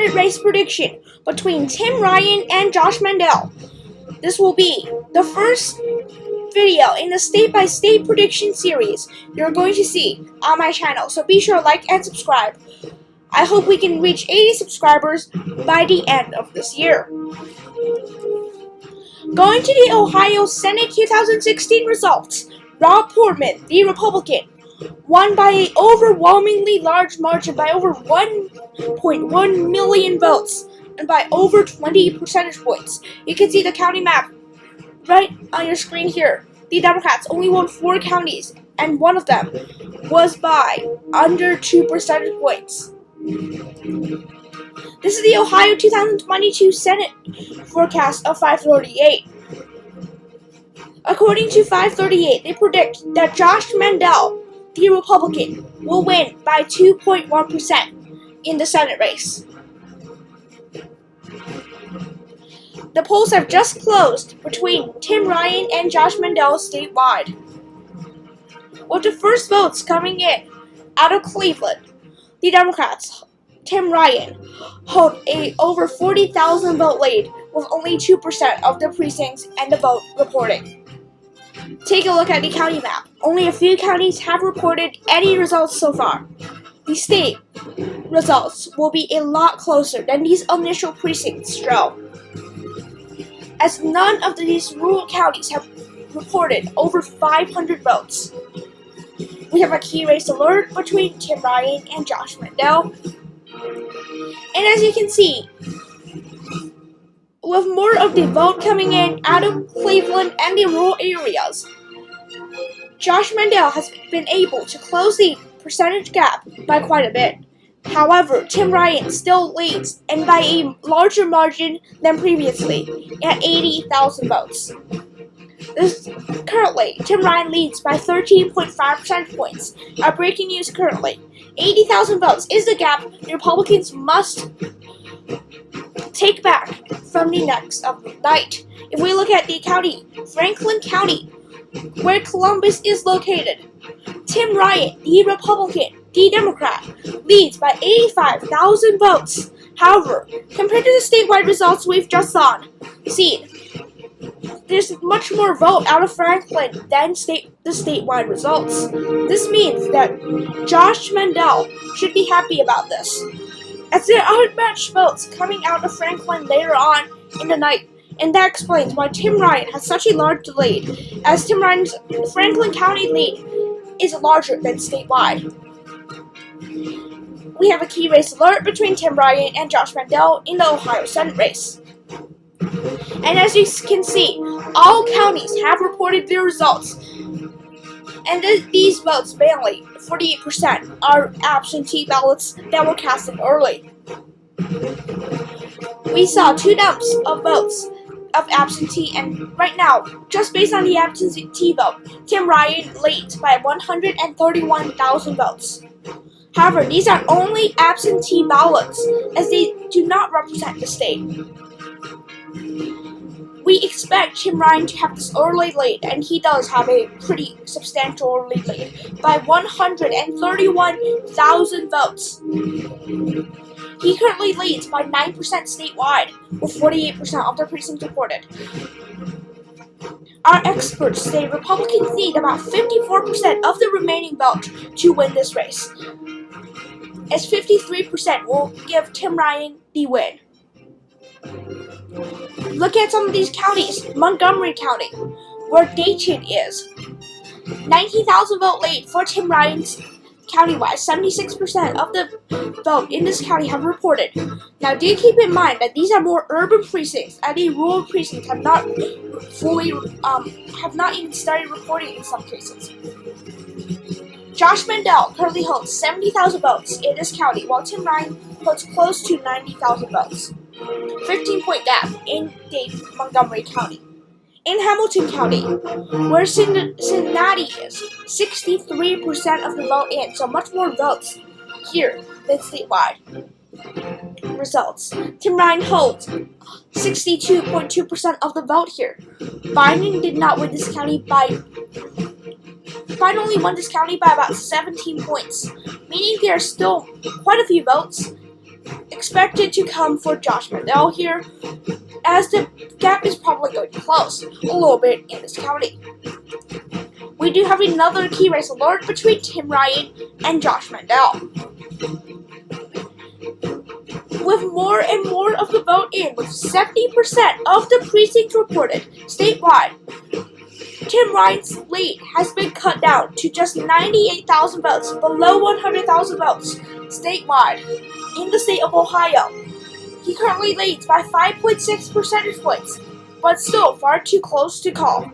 Senate race prediction between Tim Ryan and Josh Mandel. This will be the first video in the state-by-state prediction series you're going to see on my channel, so be sure to like and subscribe. I hope we can reach 80 subscribers by the end of this year. Going to the Ohio Senate 2016 results, Rob Portman, the Republican, won by an overwhelmingly large margin by over 1.1 million votes and by over 20 percentage points. You can see the county map right on your screen here. The Democrats only won 4 counties, and one of them was by under 2 percentage points. This is the Ohio 2022 Senate forecast of FiveThirtyEight. According to FiveThirtyEight, they predict that Josh Mandel, the Republican, will win by 2.1% in the Senate race. The polls have just closed between Tim Ryan and Josh Mandel statewide, with the first votes coming in out of Cleveland. The Democrats, Tim Ryan, hold a over 40,000 vote lead with only 2% of the precincts and the vote reporting. Take a look at the county map. Only a few counties have reported any results so far. The state results will be a lot closer than these initial precincts show, as none of these rural counties have reported over 500 votes. We have a key race alert between Tim Ryan and Josh Mandel. And as you can see, with more of the vote coming in out of Cleveland and the rural areas, Josh Mandel has been able to close the percentage gap by quite a bit. However, Tim Ryan still leads, and by a larger margin than previously, at 80,000 votes. Currently, Tim Ryan leads by 13.5 percentage points. Our breaking news currently, 80,000 votes is the gap the Republicans must take back from the next of the night. If we look at the county, Franklin County, where Columbus is located, Tim Ryan, the Republican, the Democrat, leads by 85,000 votes. However, compared to the statewide results we've just seen, there's much more vote out of Franklin than the statewide results. This means that Josh Mandel should be happy about this, as there are unmatched votes coming out of Franklin later on in the night, and that explains why Tim Ryan has such a large lead, as Tim Ryan's Franklin County lead is larger than statewide. We have a key race alert between Tim Ryan and Josh Mandel in the Ohio Senate race. And as you can see, all counties have reported their results, and these votes, mainly 48%, are absentee ballots that were casted early. We saw 2 dumps of votes of absentee, and right now, just based on the absentee vote, Tim Ryan leads by 131,000 votes. However, these are only absentee ballots, as they do not represent the state. We expect Tim Ryan to have this early lead, and he does have a pretty substantial early lead by 131,000 votes. He currently leads by 9% statewide, with 48% of the precincts reported. Our experts say Republicans need about 54% of the remaining vote to win this race, as 53% will give Tim Ryan the win. Look at some of these counties. Montgomery County, where Dayton is, 19,000 vote lead for Tim Ryan's countywide. 76% of the vote in this county have reported. Now, do keep in mind that these are more urban precincts, and the rural precincts have not even started reporting in some cases. Josh Mandel currently holds 70,000 votes in this county, while Tim Ryan holds close to 90,000 votes. 15-point gap in Montgomery County. In Hamilton County, where Cincinnati is, 63% of the vote in, so much more votes here than statewide. Results. Tim Ryan holds 62.2% of the vote here. Biden did not win this county Biden only won this county by about 17 points, meaning there are still quite a few votes expected to come for Josh Mandel here, as the gap is probably going to close a little bit in this county. We do have another key race alert between Tim Ryan and Josh Mandel. With more and more of the vote in, with 70% of the precincts reported statewide, Tim Ryan's lead has been cut down to just 98,000 votes, below 100,000 votes statewide in the state of Ohio. He currently leads by 5.6 percentage points, but still far too close to call.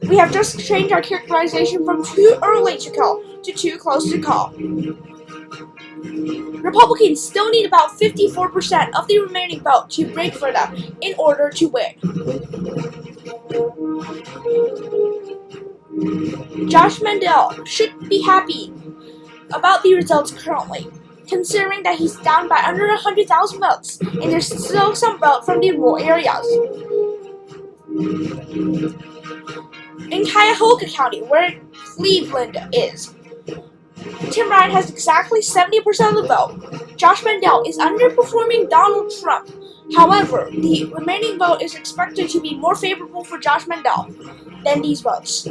We have just changed our characterization from too early to call to too close to call. Republicans still need about 54% of the remaining vote to break for them in order to win. Josh Mandel should be happy about the results currently, considering that he's down by under 100,000 votes, and there's still some vote from the rural areas. In Cuyahoga County, where Cleveland is, Tim Ryan has exactly 70% of the vote. Josh Mandel is underperforming Donald Trump. However, the remaining vote is expected to be more favorable for Josh Mandel than these votes.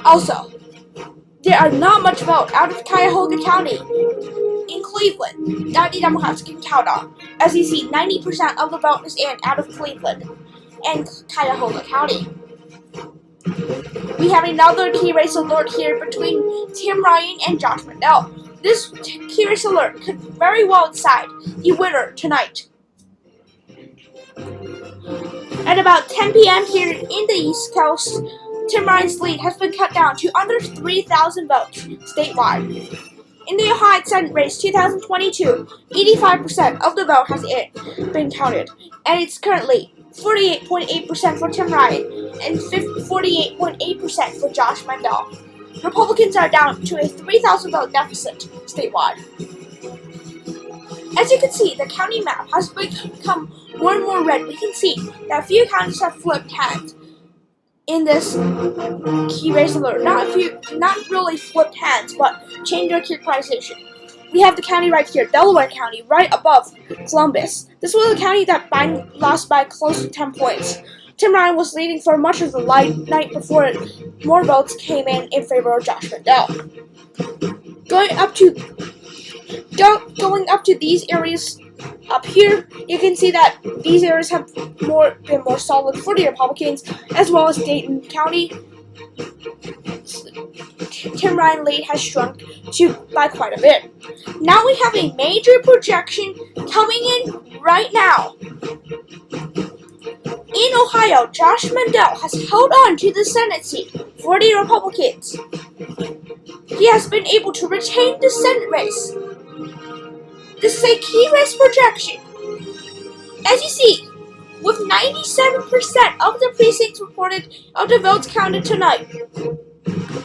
Also, there are not much vote out of Cuyahoga County in Cleveland that the Democrats can count on. As you see, 90% of the vote is in out of Cleveland and Cuyahoga County. We have another key race alert here between Tim Ryan and Josh Mandel. This key race alert could very well decide the winner tonight. At about 10 p.m. here in the East Coast, Tim Ryan's lead has been cut down to under 3,000 votes statewide. In the Ohio Senate race 2022, 85% of the vote has been counted, and it's currently 48.8% for Tim Ryan and 48.8% for Josh Mandel. Republicans are down to a 3,000 vote deficit statewide. As you can see, the county map has become more and more red. We can see that a few counties have flipped hands in this key race alert. Not really flipped hands, but changed their characterization. We have the county right here, Delaware County, right above Columbus. This was a county that Biden lost by close to 10 points. Tim Ryan was leading for much of the night before more votes came in favor of Josh Mandel. Going up to these areas up here, you can see that these areas have been more solid for the Republicans, as well as Dayton County. Tim Ryan lead has shrunk by quite a bit. Now we have a major projection coming in right now. In Ohio, Josh Mandel has held on to the Senate seat for the Republicans. He has been able to retain the Senate race. This is a key race projection. As you see, with 97% of the precincts reported of the votes counted tonight,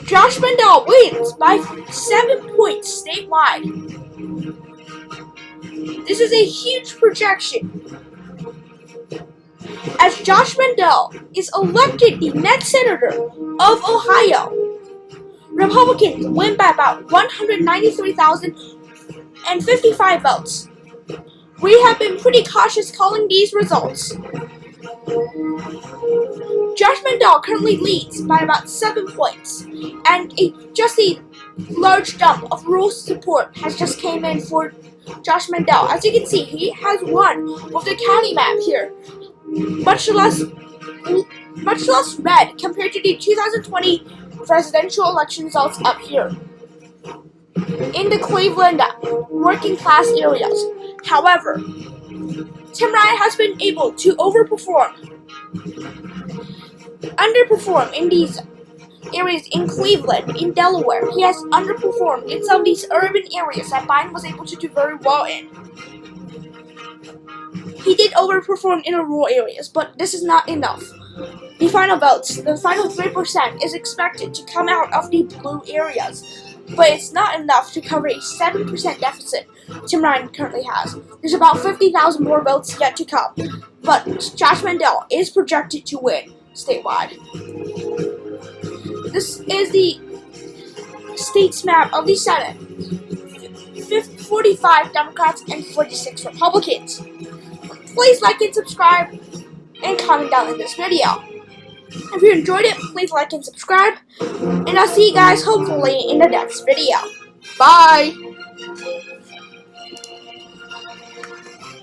Josh Mandel wins by 7 points statewide. This is a huge projection, as Josh Mandel is elected the next senator of Ohio. Republicans win by about 193,055 votes. We have been pretty cautious calling these results. Josh Mandel currently leads by about 7 points, and a large dump of rural support has just came in for Josh Mandel. As you can see, he has won with the county map here, much less red compared to the 2020 presidential election results up here in the Cleveland working class areas. However, Tim Ryan has been able to underperform in these areas in Cleveland, in Delaware. He has underperformed in some of these urban areas that Biden was able to do very well in. He did overperform in the rural areas, but this is not enough. The final votes, the final 3% is expected to come out of the blue areas, but it's not enough to cover a 7% deficit Tim Ryan currently has. There's about 50,000 more votes yet to come, but Josh Mandel is projected to win statewide. This is the state's map of the Senate. 45 Democrats and 46 Republicans. Please like and subscribe and comment down in this video. If you enjoyed it, please like and subscribe, and I'll see you guys hopefully in the next video. Bye!